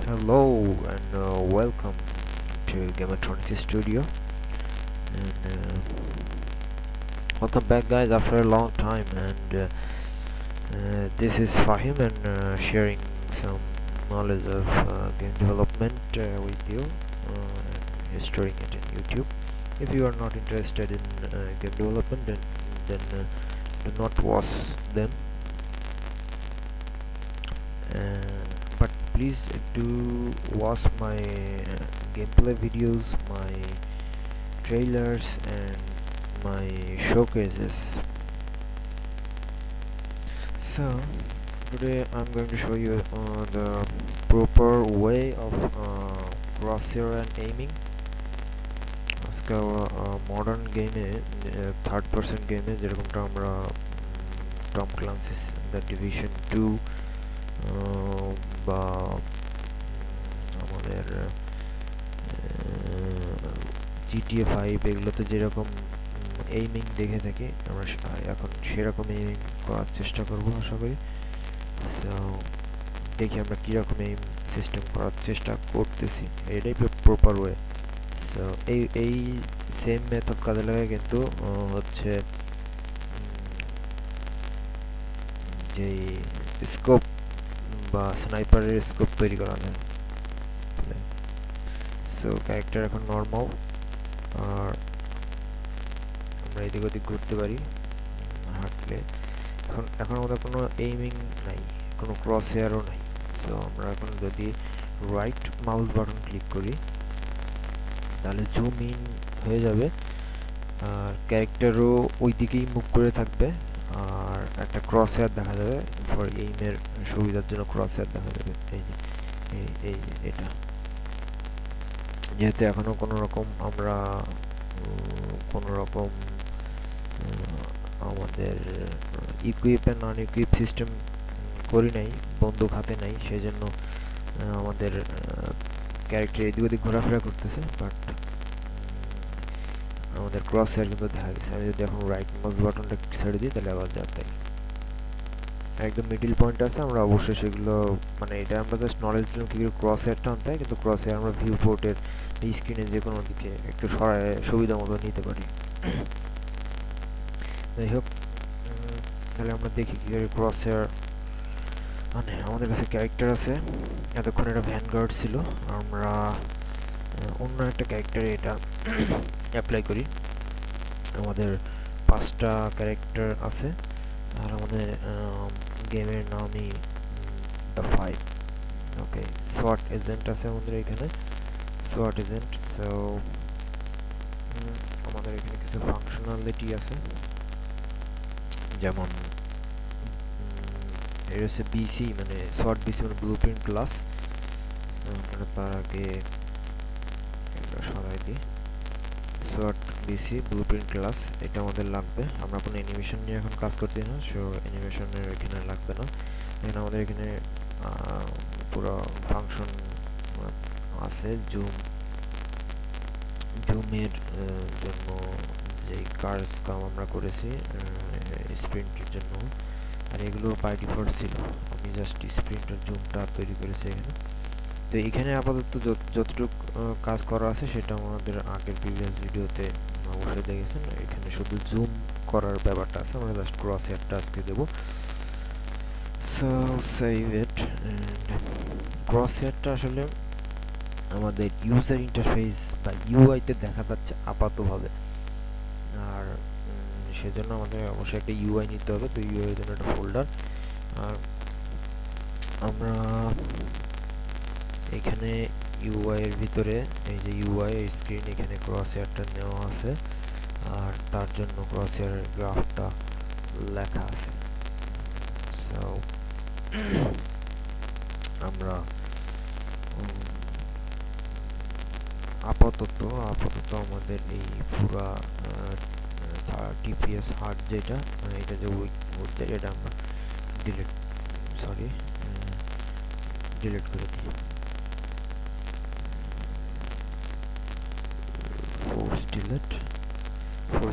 Hello and welcome to Gametronics Studio, and welcome back guys after a long time. And this is Fahim, and sharing some knowledge of game development with you, and storing it in YouTube. If you are not interested in game development, then do not watch them. But please do watch my gameplay videos, my trailers, and my showcases. So today I'm going to show you the proper way of crosshair and aiming. আজকাল modern গেমে third person গেমে যেরকমটা আমরা Tom ক্লান্সিস the division 2 বা আমাদের GTA 5 এগুলোতে যেরকম aiming দেখে থাকি, আমরা এখন সেরকম এইমিং করার চেষ্টা করব আশা করি। সো দেখি আমরা কীরকম এইম সিস্টেম করার চেষ্টা করতেছি, এটাই প্রপার ওয়ে। সো এই সেম মেথড কাজে লাগে, কিন্তু হচ্ছে যেই স্কোপ বা স্নাইপারের স্কোপ তৈরি করা যায়। সো ক্যারেক্টার এখন নর্মাল, আর আমরা এদিক ওদিক ঘুরতে পারি হাঁটলে। এখন আমাদের কোনো এইমিং নাই, কোনো ক্রস হেয়ারও নাই। সো আমরা এখন যদি রাইট মাউস বাটন ক্লিক করি তাহলে জুম ইন হয়ে যাবে, আর ক্যারেক্টারও ওই দিকেই মুভ করে থাকবে, আর একটা ক্রস হেয়ার দেখা যাবে ফর এইমের সুবিধার জন্য। ক্রস হেয়ার দেখা যাবে এই যে এই এটা, যেহেতু এখনো কোনো রকম আমরা আমাদের equip and non equip system করি নাই, বন্দুক হাতে নাই, সেই জন্য আমাদের ক্যারেক্টার এদিক ওদিক ঘোরাফেরা করতেছে। বাট আমাদের ক্রস হেয়ার কিন্তু দেখা গেছে। আমি যদি এখন রাইট মাউস বাটনটা ছেড়ে দিই তাহলে আবার যা তাই একদম মিডিল পয়েন্ট আছে। আমরা অবশ্যই সেগুলো, মানে এটা আমরা জাস্ট নলেজ দিলাম কী করে ক্রস হেয়ারটা আনতে হয়, কিন্তু ক্রস হেয়ার আমরা ভিউ পোর্টের স্ক্রিনে যে কোনো দিকে একটু সরায় সুবিধা মতো নিতে পারি। যাই হোক, তাহলে আমরা দেখি কী করে ক্রস হেয়ার। মানে আমাদের কাছে ক্যারেক্টার আছে, এতক্ষণ এটা ভ্যানগার্ড ছিল, আমরা অন্য একটা ক্যারেক্টারে এটা অ্যাপ্লাই করি। আমাদের 5টা ক্যারেক্টার আছে, আর আমাদের গেমের নামই দ্য 5। ওকে, সোয়াট এজেন্ট আছে আমাদের এখানে, সোয়াট এজেন্ট। সো আমাদের এখানে কিছু ফাংশনালিটি আছে, যেমন এর হচ্ছে বিসি, মানে সোয়াট বিসি মানে ব্লু প্রিন্ট ক্লাস। মানে তার আগে এটা সরাই দিই, সোয়াট বিসি ব্লু প্রিন্ট ক্লাস, এটা আমাদের লাগবে। আমরা কোনো অ্যানিমেশন নিয়ে এখন কাজ করছি না, সো অ্যানিমেশনের এখানে লাগবে না। এখানে আমাদের এখানে পুরো ফাংশন আছে, জুমের জন্য যে কাম আমরা করেছি স্প্রিন্টের জন্য, আর এগুলো বাই ডিফল্ট ছিল। আমি জাস্ট স্প্রিন্টের জুমটা তৈরি করেছি এখানে। তো এখানে আপাতত যতটুকু কাজ করা আছে সেটা আমাদের আগের প্রিভিয়াস ভিডিওতে অবশ্যই দেখেছেন। এখানে শুধু জুম করার ব্যাপারটা আছে, আমরা জাস্ট ক্রস হেয়ারটা আজকে দেবো। So save it. ক্রস হেয়ারটা আসলে আমাদের ইউজার ইন্টারফেস বা ইউআইতে দেখা যাচ্ছে আপাতভাবে, আর সেজন্য আমাদের অবশ্যই একটা ইউআই নিতে হবে। তো ইউআই এর জন্য একটা ফোল্ডার, আর আমরা এখানে ইউআই এর ভিতরে এই যে ইউআই স্ক্রিন, এখানে ক্রস হেয়ারটা নেওয়া আছে, আর তার জন্য ক্রস হেয়ারের গ্রাফটা লেখা আছে। সো আমরা আপাতত আমাদের এই পুরা টিপিএস হার্ট যেটা, এটা যে উইক এটা আমরা ডিলিট করে দিই। ফোর্স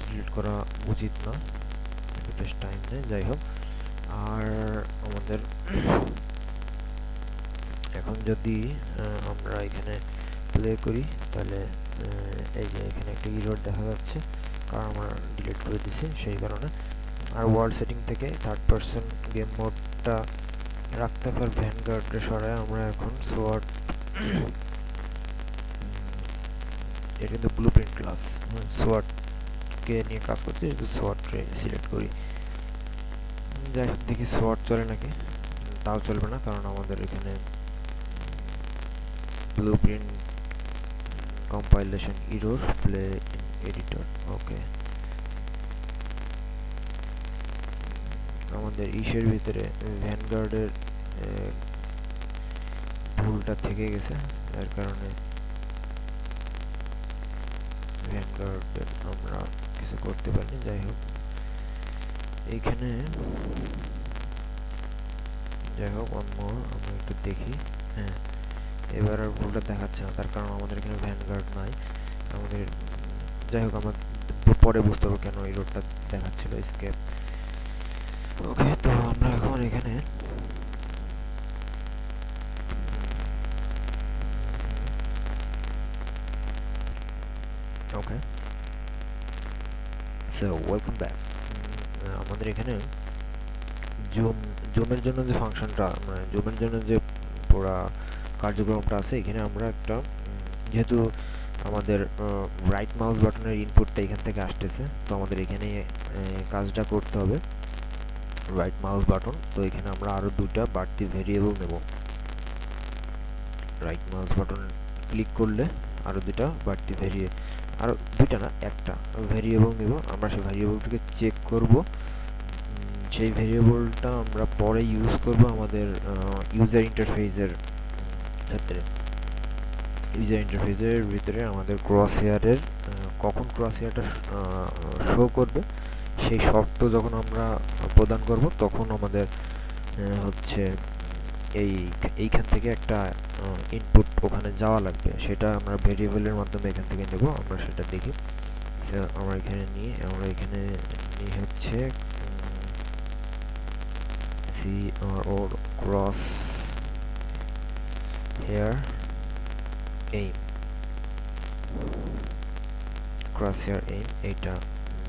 ডিলিট করা উচিত না, একটু বেশ টাইম নেয়। যাই হোক, আর আমাদের এখন যদি আমরা এখানে প্লে করি তাহলে এই যে এখানে একটা এরর দেখা যাচ্ছে, কারণ আমরা ডিলিট করে দিছি সেই কারণে। আর ওয়ার্ল্ড সেটিং থেকে থার্ড পারসন গেম মোডটা রাখতে হবে, ভ্যানগার্ডে সরায় আমরা এখন সোয়াট, এটা কিন্তু ব্লুপ্রিন্ট ক্লাস, সোয়াটকে নিয়ে কাজ করতে সোয়াটকে সিলেক্ট করি। যাই হোক দেখি সোয়াট চলে নাকি, তাও চলবে না কারণ আমাদের এখানে blueprint compilation error play in editor. Okay, আমাদের ইসের ভিতরে ভ্যানগার্ডের ভুলটা থেকে গেছে, এর কারণে ভ্যানগার্ডের আমরা কিছু করতে পারিনি। যাই হোক এইখানে অন্য আমরা একটু দেখি। হ্যাঁ, এবার আর ভুলটা দেখাচ্ছে না, তার কারণ আমাদের এখানে ভ্যানগার্ড নাই আমাদের। যাই হোক আমরা পরে বুঝতে পারবো কেন এই রোডটা দেখাচ্ছিল স্কেপ। ওকে, তো আমরা এখন এখানে ওকে, সো ওয়েলকাম ব্যাক। আমাদের এখানে জুমের জন্য যে ফাংশনটা, মানে জুমের জন্য যে পুরা কার্যক্রমটা আছে, এখানে আমরা একটা যেহেতু আমাদের রাইট মাউস বাটনের ইনপুটটা এখান থেকে আসতেছে, তো আমাদের এখানে কাজটা করতে হবে রাইট মাউস বাটন। তো এখানে আমরা আরো দুটো বাড়তি ভেরিয়েবল নেব। রাইট মাউস বাটন ক্লিক করলে আরো দুটো বাড়তি আরো দুইটা না, একটা ভেরিয়েবল নেব আমরা। সেই ভেরিয়েবল থেকে চেক করব, সেই ভেরিয়েবলটা আমরা পরে ইউজ করব আমাদের ইউজার ইন্টারফেসের ক্ষেত্রে। ইউজার ইন্টারফেসের ভিতরে আমাদের ক্রস হেয়ারের কখন ক্রস হেয়ারটা শো করবে সেই শর্ত যখন আমরা প্রদান করব, তখন আমাদের হচ্ছে এইখান থেকে একটা ইনপুট ওখানে যাওয়া লাগবে, সেটা আমরা ভেরিয়েবলের মাধ্যমে এখান থেকে নেব। আমরা সেটা দেখি। আমরা এখানে নিয়ে হচ্ছে crosshair aim, crosshair aim এটা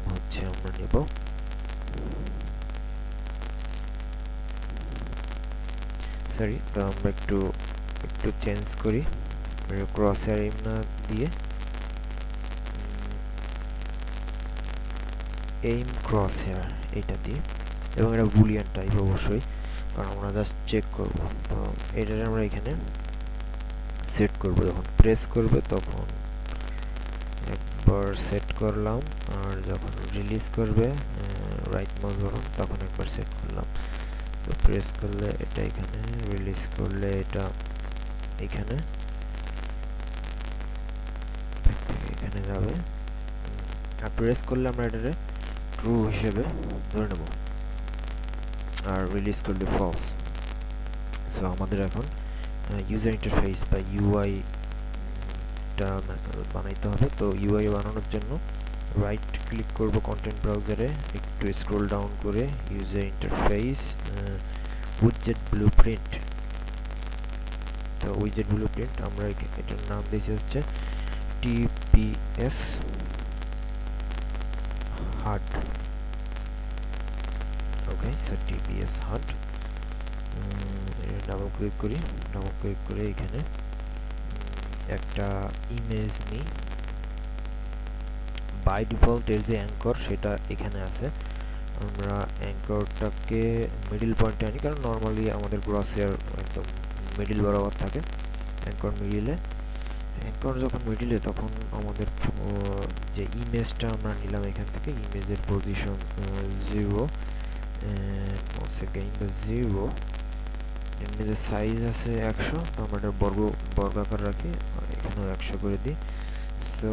হচ্ছে আমরা নেব। সরি, তো আমরা একটু চেঞ্জ করি, ক্রস হেয়ার এইম না দিয়ে এইম ক্রস হেয়ার এইটা দিয়ে, এবং এটা বুলিয়ান টাইপ অবশ্যই, কারণ আমরা জাস্ট চেক করব। তো এটারে আমরা এখানে সেট করব, যখন প্রেস করবে তখন একবার সেট করলাম, আর যখন রিলিজ করবে রাইট মাউস বাটন তখন একবার সেট করলাম। তো প্রেস করলে এটা এখানে, রিলিজ করলে এটা এখানে যাবে, আর প্রেস করলে আমরা এটারে ট্রু হিসেবে ধরে নেব, আর রিলিজ করলে ফলস। সো আমাদের এখন ইউজার ইন্টারফেস বা ইউআই টা বানাইতে হবে। তো ইউআই বানানোর জন্য রাইট ক্লিক করব কন্টেন্ট ব্রাউজারে, একটু স্ক্রল ডাউন করে ইউজার ইন্টারফেস উইজেট ব্লুপ্রিন্ট। তো উইজেট ব্লুপ্রিন্ট আমরা এটার নাম দিয়েছি হচ্ছে TPS HUD। Okay, so TPS HUD double click করি, ডাবল ক্লিক করে এখানে একটা ইমেজ নিই। বাই ডিফল্ট এর যে অ্যাঙ্কর সেটা এখানে আছে, আমরা অ্যাঙ্করটাকে মিডল পয়েন্টে আনি, কারণ নর্মালি আমাদের ক্রস হেয়ার একদম মিডল বরাবর থাকে। অ্যাঙ্কর মিডিলে, অ্যাঙ্কর যখন মিডিলে তখন আমাদের যে ইমেজটা আমরা নিলাম এখান থেকে, ইমেজের পজিশন 0 once again the 0, ইমেজের সাইজ আছে 100, তো আমরা এটা বর্গাকার রাখি, এখানেও 100 করে দিই। সো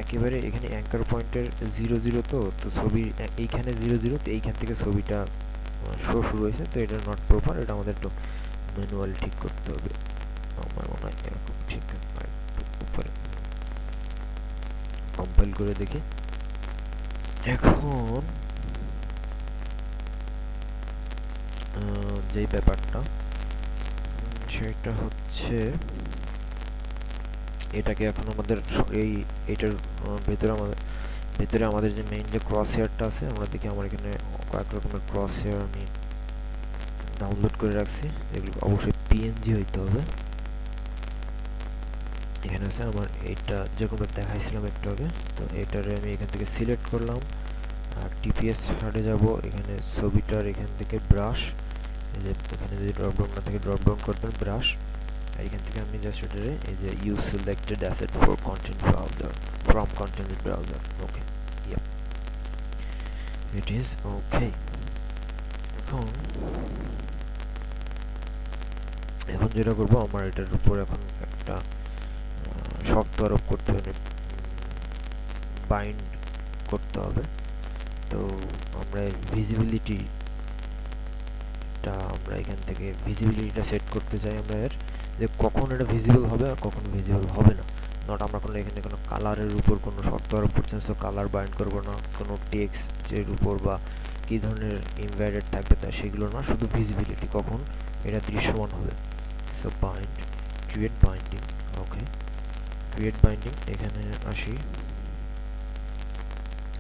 একেবারে এখানে অ্যাঙ্কার পয়েন্টের 0 তো ছবি এইখানে 0 তো এইখান থেকে ছবিটা শুরু হয়েছে, তো এটা নট প্রপার, এটা আমাদের একটু ম্যানুয়ালি ঠিক করতে হবে। আমার মনে হয় এরকম ঠিক উপরে কম্পাইল করে দেখি। এখন যেই ব্যাপারটা সেটা হচ্ছে এটাকে এখন আমাদের এইটার ভেতরে আমাদের যে মেইন যে ক্রস হেয়ারটা আছে, আমরা দেখি আমার এখানে কয়েক রকমের ক্রস হেয়ার আমি ডাউনলোড করে রাখছি, এগুলো অবশ্যই পিএনজি হইতে হবে। এখানে আছে আমার এইটা যেরকম দেখাইছিলাম একটু আগে, তো এটারে আমি এখান থেকে সিলেক্ট করলাম আর টিপিএস হার্ডে যাব, এখানে ছবিটার এখান থেকে ব্রাশ, এই যে এখানে যদি ড্রপ ডাউন না থাকে ড্রপ ডাউন করবেন ব্রাশ, আর এখান থেকে আমি জাস্ট এটারে এই যে use selected asset for content browser from content browser, okay yeah it is okay. এখন যেটা করবো, আমার এটার উপর এখন একটা শর্ত আরোপ করতে হবে, বাইন্ড করতে হবে। তো আমরা ভিজিবিলিটিটা আমরা এখান থেকে ভিজিবিলিটিটা সেট করতে চাই আমরা এর, যে কখন এটা ভিজিবল হবে আর কখন ভিজিবল হবে না। নট আমরা কোনো এখানে কোনো কালারের উপর কোনো শর্ত আরোপ করছি না, সো কালার বাইন্ড করবো না, কোনো টেক্সটের উপর বা কী ধরনের ইনভাইটেড থাকবে তা সেগুলো না, শুধু ভিজিবিলিটি কখন এটা দৃশ্যমান হবে। সো বাইন্ড ক্রিয়েট বাইন্ডিং, ওকে ক্রিয়েট বাইন্ডিং, এখানে আসি,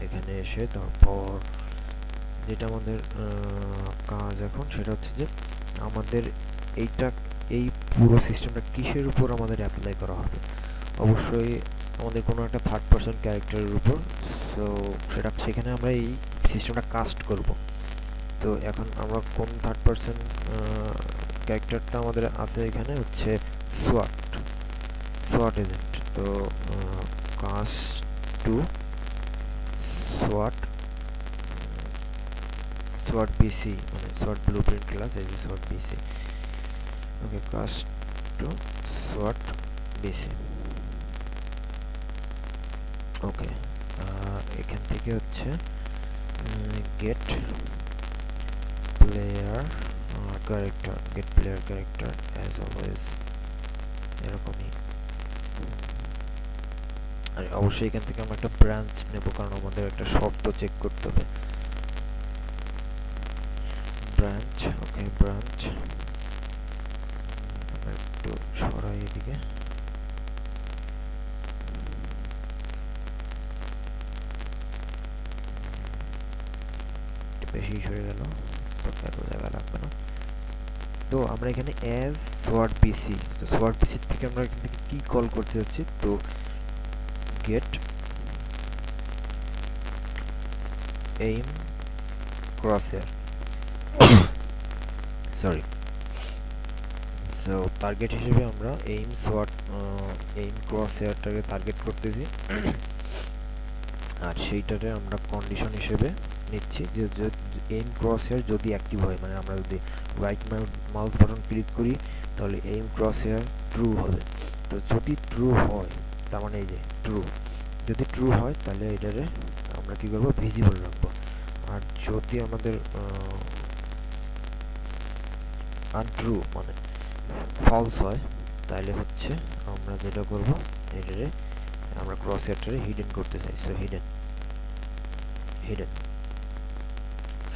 এখানে এসে তারপর যেটা আমাদের কাজ এখন সেটা হচ্ছে যে আমাদের এই পুরো সিস্টেমটা কিসের উপর আমাদের অ্যাপ্লাই করা হবে। অবশ্যই আমাদের কোনো একটা থার্ড পারসন ক্যারেক্টারের উপর, সো সেখানে আমরা এই সিস্টেমটা কাস্ট করব। তো এখন আমরা কোন থার্ড পারসন ক্যারেক্টারটা আমাদের আছে এখানে হচ্ছে সোয়াট এজেন্ট। তো কাস্ট টু SWOT BC, মানে SWOT blueprint class, এই যে SWOT BC, okay cast to SWOT BC, okay. এখান থেকে হচ্ছে get player character as always, এরকমই। আর অবশ্যই এখান থেকে আমরা একটা ব্রাঞ্চ নেব, কারণ আমাদের একটা শব্দ চেক করতে হবে। ব্রাঞ্চ, ওকে ব্রাঞ্চ, একটু সরাই এদিকে, বেশি সরে গেল, এত জায়গা লাগবে না। তো আমরা এখানে অ্যাজ SWOT BC, তো SWOT BC থেকে আমরা এখান থেকে কি কল করতে যাচ্ছি, তো get aim crosshair, sorry. So target হিসেবে আমরা aim crosshairটাকে টার্গেট করতেছি, আর সেইটারে আমরা কন্ডিশন হিসেবে নিচ্ছি যে aim crosshair যদি অ্যাক্টিভ হয়, মানে আমরা যদি রাইট মাউস বাটন ক্লিক করি তাহলে aim crosshair ট্রু হবে। তো যদি ট্রু হয় তার মানে এই যে ট্রু, যদি ট্রু হয় তাহলে এটারে আমরা কি করব, ভিজিবল রাখবো। আর যদি আমাদের আনট্রু মানে ফলস হয় তাহলে হচ্ছে আমরা যেটা করব, এটারে আমরা ক্রস হেয়ারটারে হিডেন করতে চাই, সো হিডেন।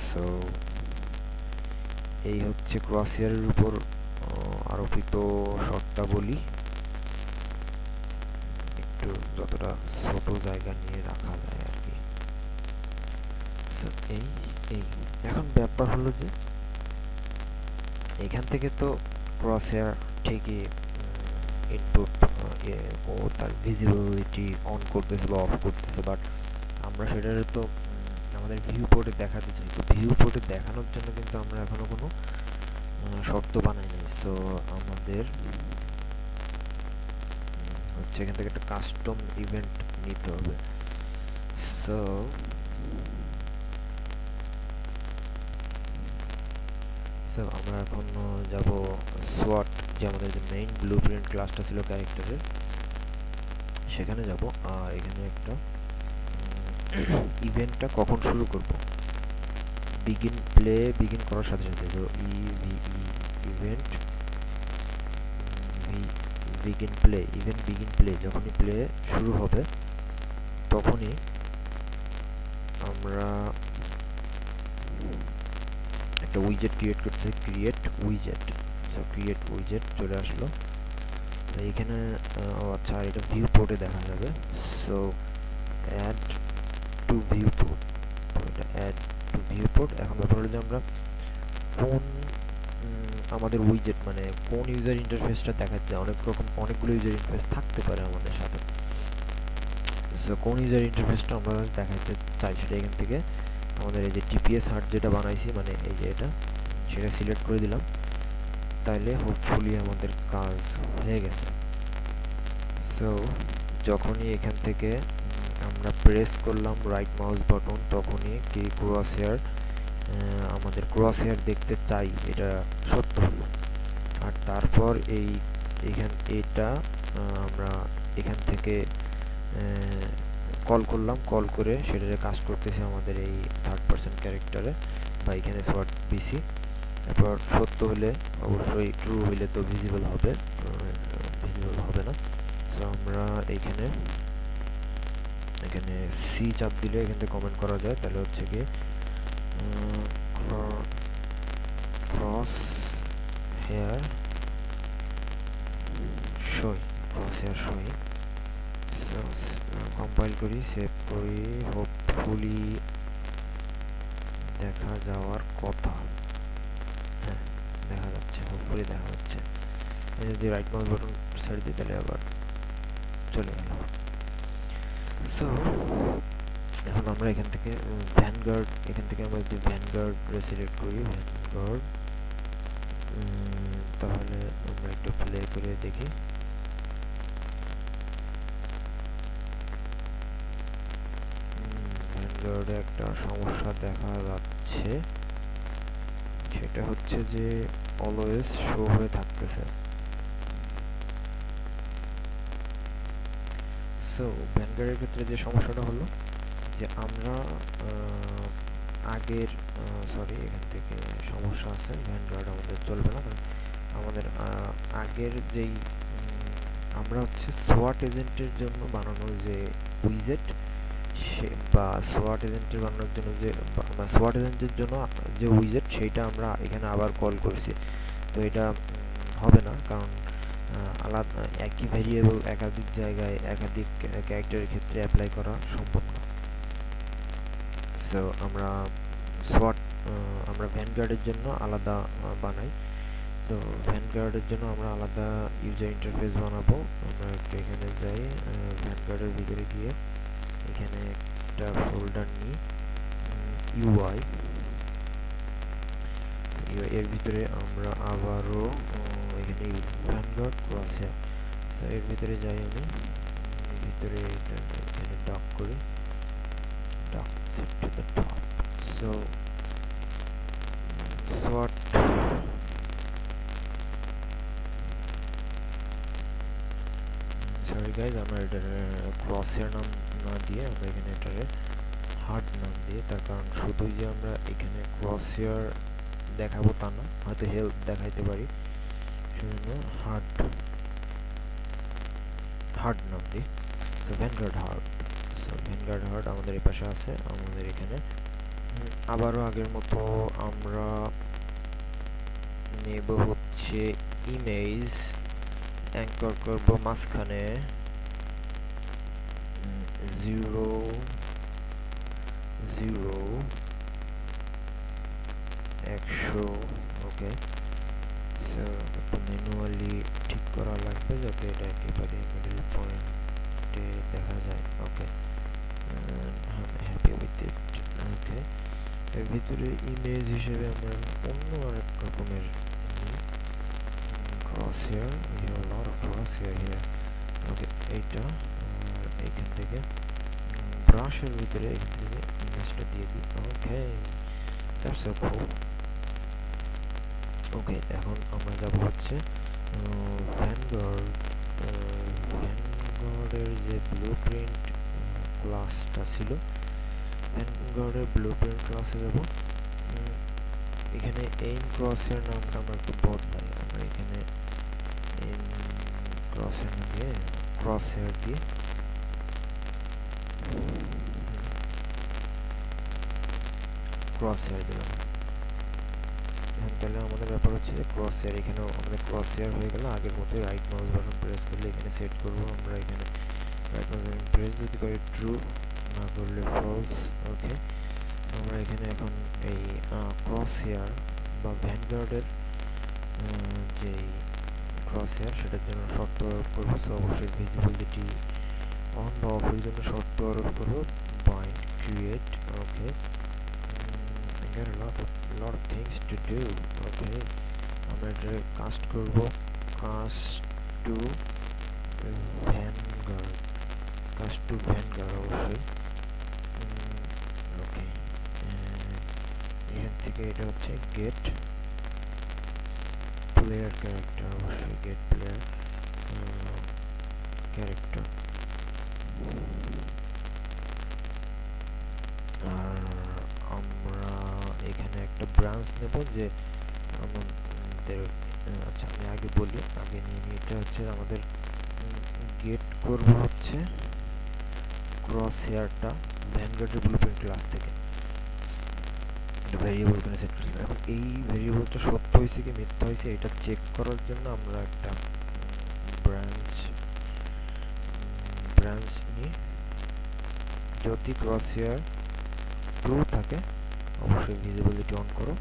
সো এই হচ্ছে ক্রস হেয়ারের উপর আরোপিত শর্তাবলী, একটু যতটা ছোট জায়গা নিয়ে রাখা যায় আর কি। এই এখন ব্যাপার হলো যে এখান থেকে তো ক্রস হেয়ার ঠিকই ইনপুট ও তার ভিজিবিলিটি অন করতেছে বা অফ করতেছে, বাট আমরা সেটার তো আমাদের ভিউ পোর্টে দেখাতে চাই। তো ভিউ পোর্টে দেখানোর জন্য কিন্তু আমরা এখনো কোনো শর্ত বানাই নাই। সো আমাদের হচ্ছে এখান থেকে একটা কাস্টম ইভেন্ট নিতে হবে। সো আমরা এখন যাব SWOT, যে আমাদের যে মেইন ব্লুপ্রিন্ট ক্লাসটা ছিল ক্যারেক্টারের, সেখানে যাব। আর এখানে একটা ইভেন্টটা কখন শুরু করব, বিগিন করার সাথে সাথে, তো ইভেন্ট বিগিন প্লে, যখনই প্লে শুরু হবে তখনই আমরা একটা উইজেট ক্রিয়েট করতে, ক্রিয়েট উইজেট, সো ক্রিয়েট উইজেট চলে আসলো এখানে। আচ্ছা, আর এটা ভিউ পোর্টে দেখা যাবে। So add to view port, এটা অ্যাড টু ভিউ পোর্ট। এখন ব্যাপার হলো যে আমরা কোন আমাদের উইজেট মানে কোন ইউজার ইন্টারফেসটা দেখাচ্ছে। অনেকগুলো ইউজার ইন্টারফেস থাকতে পারে আমাদের সাথে। সো কোন ইউজার ইন্টারফেসটা আমরা দেখাতে চাই সেটা এখান থেকে আমাদের এই যে টিপিএস হার্ট যেটা বানাইছি মানে এই যে এটা, সেটা সিলেক্ট করে দিলাম। তাইলে হোপফুলি আমাদের কাজ হয়ে গেছে। সো যখনই এখান থেকে আমরা প্রেস করলাম রাইট মাউস বাটন, তখনই কি ক্রস হেয়ার আমাদের ক্রস হেয়ার দেখতে চাই, এটা সত্য হলো। আর তারপর এটা আমরা এখান থেকে কল করলাম, কল করে সেটারে কাজ করতেছে আমাদের এই থার্ড পারসন ক্যারেক্টারে বা এখানে সোয়াট বিসি। তারপর সত্য হলে অবশ্যই, ট্রু হইলে তো ভিজিবল হবে, ভিজিবল হবে না। সো আমরা এখানে সি চাপ দিলে এখান থেকে কমেন্ট করা যায়। তাহলে হচ্ছে কি ক্রস হেয়ার শোই, ক্রস হেয়ার শোই। কম্পাইল করি, সেভ করি, হোপফুলি দেখা যাওয়ার কথা। হ্যাঁ, দেখা যাচ্ছে, হোপফুলি দেখা যাচ্ছে। যদি রাইট মাউস বাটন ছেড়ে দিই তাহলে আবার চলে গেল। সো এখন আমরা এখান থেকে ভ্যানগার্ড, আমরা যদি ভ্যানগার্ড সিলেক্ট করি, ভ্যানগার্ড, তাহলে আমরা একটু প্লে করে দেখি। ভ্যানগার্ডে একটা সমস্যা দেখা যাচ্ছে, সেটা হচ্ছে যে অলওয়েজ শো হয়ে থাকতেছে। সো ভ্যানগার্ডের ক্ষেত্রে যে সমস্যাটা হলো যে আমরা আগের এখান থেকে সমস্যা আছে, ভ্যানগার্ড আমাদের চলবে না। কারণ আমাদের আগের যেই আমরা হচ্ছে সোয়াট এজেন্টের জন্য বানানো যে উইজেট বা সোয়াট এজেন্টের বানানোর জন্য যে সোয়াট এজেন্টের জন্য যে উইজেট, সেইটা আমরা এখানে আবার কল করেছি। তো এটা হবে না, কারণ আলাদা একই ভেরিয়েবল একাধিক জায়গায় একাধিক ক্যারেক্টারের ক্ষেত্রে অ্যাপ্লাই করা সম্ভব না। সো আমরা ভ্যানগার্ডের জন্য আলাদা বানাই। তো ভ্যানগার্ডের জন্য আমরা আলাদা ইউজার ইন্টারফেস বানাবো। আমরা একটু এখানে যাই, ভ্যানগার্ডের ভিতরে গিয়ে এখানে একটা ফোল্ডার নিই, ইউআই। এর ভিতরে আমরা আবারও এখানে ভ্যানগার্ড ক্রস হেয়ার, এর ভিতরে যাই আমি, এর ভিতরে এটা এখানে ডক করি, dock to the top. So সোয়াট সরি গাইজ, আমরা এটার ক্রস হেয়ার নাম না দিয়ে আমরা এখানে এটারে হার্ড নাম দিয়ে, তার কারণ শুধুই যে আমরা এখানে ক্রস হেয়ার দেখাবো তা না, হয়তো হেল্প দেখাইতে পারি, সেজন্য হার্ড নাম দিই। সো ভ্যানগার্ড হার্ড আমাদের এই পাশে আছে। আমাদের এখানে আবারও আগের মতো আমরা নেব হচ্ছে ইমেজ, অ্যাঙ্কর করব মাঝখানে 0 0 100। ওকে, সো একটু ম্যানুয়ালি ঠিক করা লাগবে যাতে এটা একেবারে মিডল পয়েন্টে দেখা যায়। ওকে, হ্যাপি উইথ ইট। ওকে, এর ভিতরে ইমেজ হিসেবে আমরা অন্য আরেক রকমের crosshair, we have a lot of crosshair here. ওকে, এইটা এইখান থেকে ব্রাশের ভিতরে এখান থেকে ইমেজটা দিয়ে দিই। ওকে, দ্যাটস সো কুল। ওকে, এখন আমরা যাব হচ্ছে ভ্যানগার্ডের যে ব্লুপ্রিন্ট ক্লাসটা ছিল, ভ্যানগার্ডের ব্লুপ্রিন্ট ক্লাসে যাব। এখানে এইম ক্রসের নামটা আমরা একটু বদলাই, আমরা এখানে এইম ক্রসের না দিয়ে ক্রসহেয়ার দিয়ে ক্রসহেয়ার দিলাম। এখান তাহলে আমাদের ব্যাপার হচ্ছে যে ক্রস হেয়ার, এখানেও আমাদের ক্রস হেয়ার হয়ে গেল। আগের মতোই রাইট মাউস বাটন প্রেস করলে এখানে সেট করব আমরা। এখানে রাইট মাউস বাটন প্রেস যদি করি ট্রু, না করলে ফলস। ওকে, আমরা এখানে এখন এই ক্রস হেয়ার বা ভ্যানগার্ডের যেই ক্রস হেয়ার সেটার জন্য শর্ত আরোপ করবো। সো অবশ্যই ভিজিবিলিটি অন বা অফের জন্য শর্ত আরোপ করবো, bind create. Okay, I got a lot of things to do. Okay, আমরা এটা কাস্ট করব, cast to vanguard, cast to vanguard অবশ্যই। ওকে, এখান থেকে এটা হচ্ছে গেট প্লেয়ার ক্যারেক্টার, অবশ্যই গেট প্লেয়ার ক্যারেক্টার। আর আমরা এখানে একটা ব্রাঞ্চ নেব যে আমাদের, আচ্ছা আমি আগে বলি, আগে নিয়ে নিই। এটা হচ্ছে আমাদের গেট করব হচ্ছে ক্রস হেয়ারটা ভ্যানগার্ডের ব্লুপ্রিন্ট ক্লাস থেকে ভেরিয়েবল করে সেট করেছিলাম। এখন এই ভেরিয়েবলটা সত্য হয়েছে কি মিথ্যা হয়েছে এটা চেক করার জন্য আমরা একটা ব্রাঞ্চ নিই। যদি ক্রস হেয়ার ট্রু থাকে অবশ্যই ভিজিবিলিটি অন করো,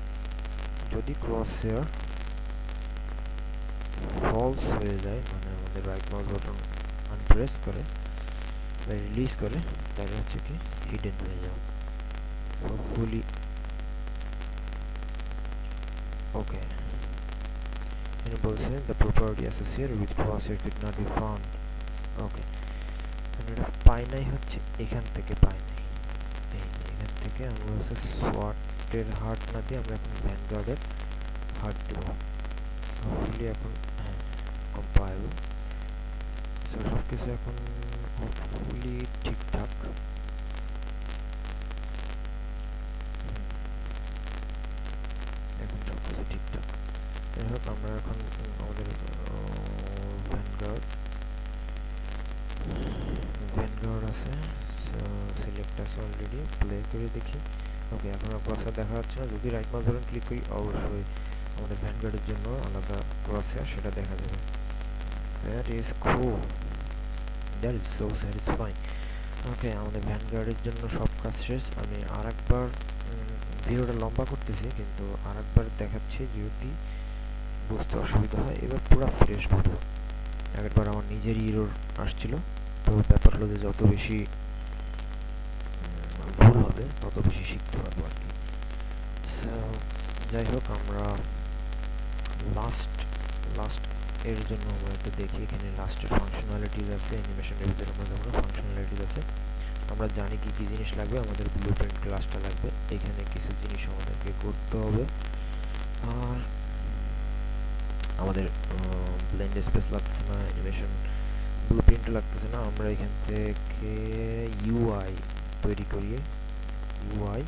যদি ক্রস হেয়ার ফলস হয়ে যায় মানে আমাদের রাইট মাউস বাটন আনপ্রেস করে বা রিলিজ করে, তাহলে হচ্ছে কি হিডেন হয়ে যাও ফুলি। ওকে, এটা বলছে the property associated with crosshair could not be found. ওকে, এটা পাই নাই হচ্ছে এখান থেকে পাই নাই, এখান থেকে আমরা হচ্ছে সোয়াটের হার্ট না দিয়ে আমরা এখন ভ্যানগার্ডের হার্ট দেব। হোপফুলি এখন হ্যাঁ কম্পাইল, সো সব কিছু এখন হোপফুলি ঠিকঠাক। এখন সব কিছু ঠিকঠাক। যাই হোক, আমরা এখন আমাদের ভ্যানগার্ড আছে, সো সিলেক্ট আছে অলরেডি, প্লে করে দেখি। ওকে, এখন ক্রসহায়ার দেখা যাচ্ছে না। যদি রাইট মাউস বাটন ক্লিক করি অবশ্যই আমাদের ভ্যানগার্ডের জন্য আলাদা ক্রসহায়ার সেটা দেখা যাবে। That is cool, that is so satisfying. Okay, আমাদের ভ্যানগার্ডের জন্য সব কাজ শেষ। আমি আরেকবার ভিডিওটা লম্বা করতেছি কিন্তু আরেকবার দেখাচ্ছি যদি বুঝতে অসুবিধা হয়। এবার পুরো ফ্রেশ ভিডিও। আগেরবার আমার নিজেরই এরর আসছিল, তো ব্যাপার হলো যে যত বেশি ভুল হবে তত বেশি শিখতে পারবো আর কি। যাই হোক, আমরা লাস্ট এর জন্য আমরা একটু দেখি। এখানে লাস্টের ফাংশনালিটিস আছে, অ্যানিমেশনের ভিতরে আমরা ফাংশনালিটিস আছে। আমরা জানি কি কি জিনিস লাগবে, আমাদের ব্লুপ্রিন্ট ক্লাসটা লাগবে, এখানে কিছু জিনিস আমাদেরকে করতে হবে। আর আমাদের ব্লেন্ড স্পেস লাগতেছে না, অ্যানিমেশন ব্লুপ্রিন্ট লাগতেছে না। আমরা এখান থেকে ইউআই তৈরি করি, ইউআই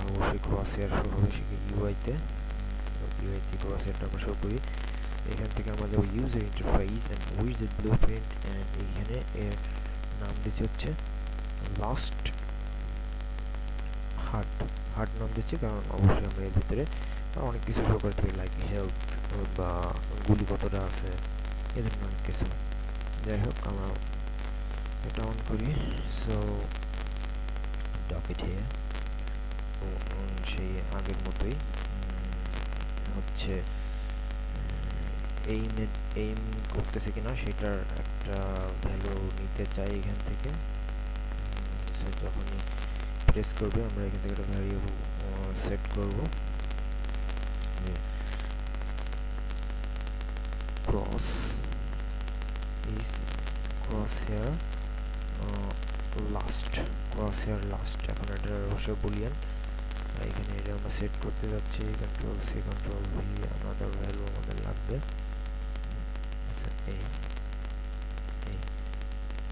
অবশ্যই ক্রস হেয়ার শো হবে সেখানে ইউআইতে ক্রস হেয়ারটা আমরা শো করি। এখান থেকে আমরা যাবো user interface and wizard blueprint, and এইখানে এর নাম দিচ্ছি হচ্ছে লাস্ট হার্ট নাম দিচ্ছি, কারণ অবশ্যই আমরা এর ভিতরে অনেক কিছু শো করতে পারি, লাইক হেলথ বা গুলি কতটা আছে, এ ধরনের অনেক কিছু। যাই হোক, আমরা এটা অন করি। সো ডকেট হিয়ার সেই আগের মতোই হচ্ছে এইম করতেছে কিনা সেটার একটা ভ্যালু নিতে চাই এখান থেকে। যখনই প্রেস করবে আমরা এখান থেকে একটা ভ্যারিয়েবল সেট করব, ক্রস হেয়ার লাস্ট। এখন এটা অবশ্যই বুলিয়ান, এখানে এটা আমরা সেট করতে যাচ্ছি। Control C control V, another value আমাদের লাগবে। এই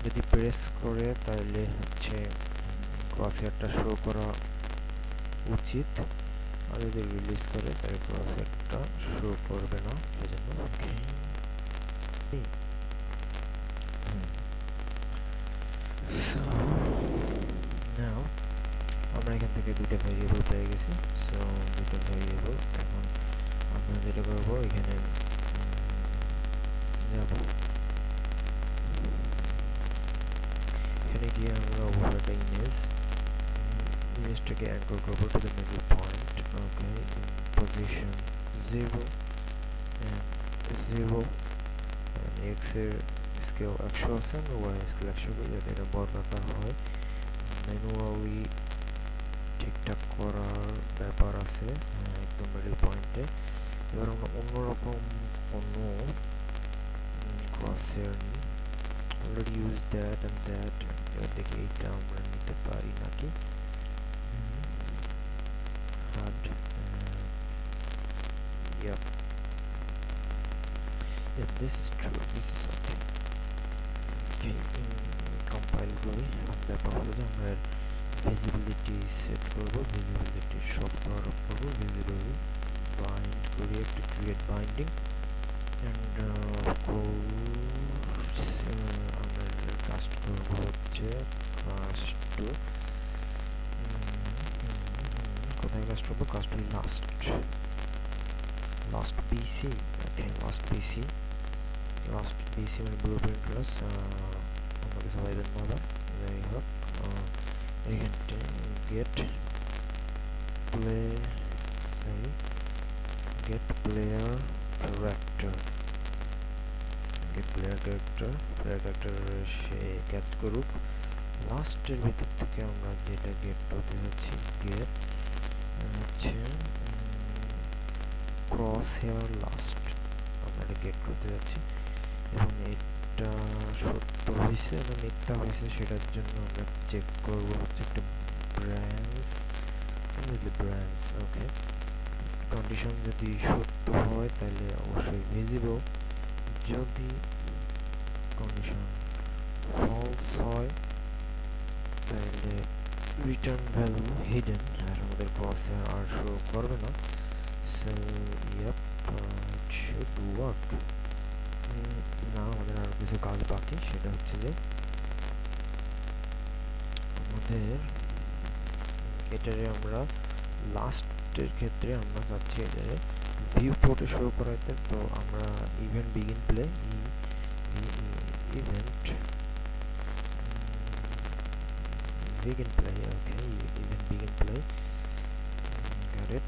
যদি প্রেস করে তাহলে হচ্ছে ক্রস হেয়ারটা শো করা উচিত, আর যদি রিলিজ করে তাহলে ক্রস হেয়ারটা শো করবে না, সেজন্য ওকে। সো নাও আমরা এখান থেকে দুটো ভেরিয়েবল পেয়ে গেছি। সো দুটো ভেরিয়েবল এখন যেটা করবো এখানে যাব, এখানে গিয়ে আমরা ওভার একটা ইমেজটাকে অ্যাঙ্কর করবো to the middle point. Okay, position 0 0 x এর স্কেল 100 আছে, আমরা y স্কেল 100 করি যাতে এটা বর্গাকার হয়। ম্যানুয়ালি ঠিকঠাক করার ব্যাপার আছে একদম মিডল পয়েন্টে। এবার আমরা অন্যরকম কোনো ক্রসহেয়ার নিই, already use that and that. এবার দেখি এইটা আমরা নিতে পারি নাকি। Hard yep yep this is true, this is okay. Okay, compile করি। ব্যাপার হলো যে আমরা ভিজিবিলিটি সেট করব, ভিজিবিলিটি শব্দ আরোপ করব, ভিজিবিলিটি বাইন্ড করি, একটা ক্রিয়েট বাইন্ডিং অ্যান্ড আমরা কাস্ট করব হচ্ছে কাস্ট টু কোথায় কাস্ট করবো, cast to last PC. Okay, last PC মানে ব্লুপ্রিন্ট ক্লাস, আমাকে সবাই দেন বলা। যাই হোক, এখানটা গেট প্লেয়ার ক্যারেক্টার সে গেট করুক। লাস্টের ভিতর থেকে আমরা যেটা গেট করতে যাচ্ছি, গেট হচ্ছে ক্রস হেয়ার লাস্ট, আমরা এটা গেট করতে যাচ্ছি। এবং এটা সত্য হয়েছে না মিথ্যা হয়েছে সেটার জন্য আমরা চেক করবো হচ্ছে একটা ব্রাঞ্চ। ওকে, কন্ডিশন যদি সত্য হয় তাহলে অবশ্যই ভিজিবল, যদি কন্ডিশন ফলস হয় তাহলে রিটার্ন ভ্যালু হিডেন, আর আমাদের ক্রস হেয়ার আর শো করবে না। So yup, it should work. না, আমাদের আরো কিছু কাজ বাকি, সেটা হচ্ছে যে আমাদের এটারে আমরা লাস্টের ক্ষেত্রে আমরা চাচ্ছি এটারে ভিউ পোর্টে শো করাইতে। তো আমরা event begin play okay, event begin play, got it.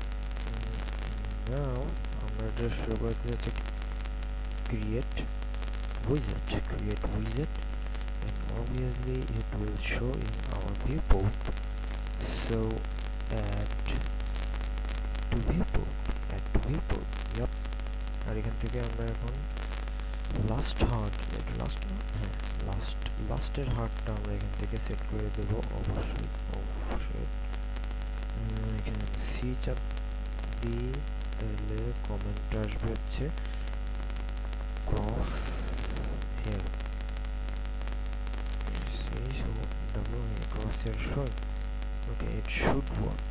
Now আমরা এটা শো করতে যাচ্ছি create wizard, and obviously it will show in our viewport. So add to viewport, yep. আর এখান থেকে আমরা এখন লাস্টের হার্টটা আমরা এখান থেকে সেট করে দেবো অবশ্যই। এখানে সি চাপ দিই, তাহলে কমেন্ট আসবে হচ্ছে cross here. See, so double cross here should. Okay, it should work.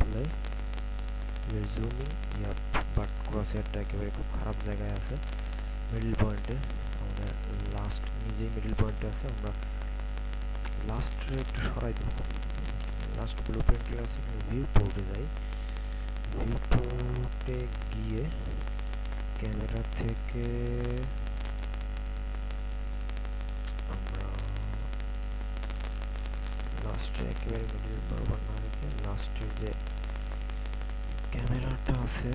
Play. We're zooming. Yep, but cross here টা একেবারে খুব খারাপ জায়গায় আছে, মিডল পয়েন্টে। আমাদের লাস্ট নিজেই মিডল পয়েন্টে আছে, আমরা লাস্টে একটু সরাই দেবো। লাস্ট ব্লুপ্রিন্ট ক্লাস ভিউ পোর্টে যাই, ভিউ পোর্টে গিয়ে ক্যামেরা থেকে আমরা লাস্টে একেবারে মিডল বরাবর না রেখে লাস্টের যে ক্যামেরাটা আছে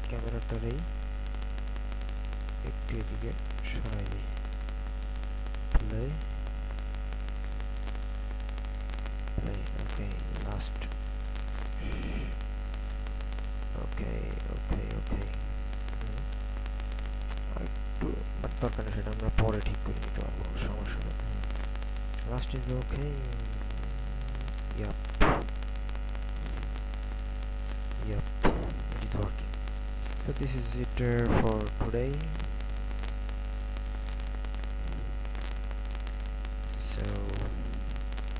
ক্যামেরাটারই একটু এদিকে সরাই দিই। প্লে, ওকে, লাস্ট, ওকে আরেকটু বাট দরকার নেই, সেটা আমরা পরে ঠিক করে নিতে পারবো, সমস্যা নেই। Last is okay, yep, it is working. So this is it for today. So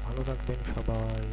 ভালো থাকবেন সবাই।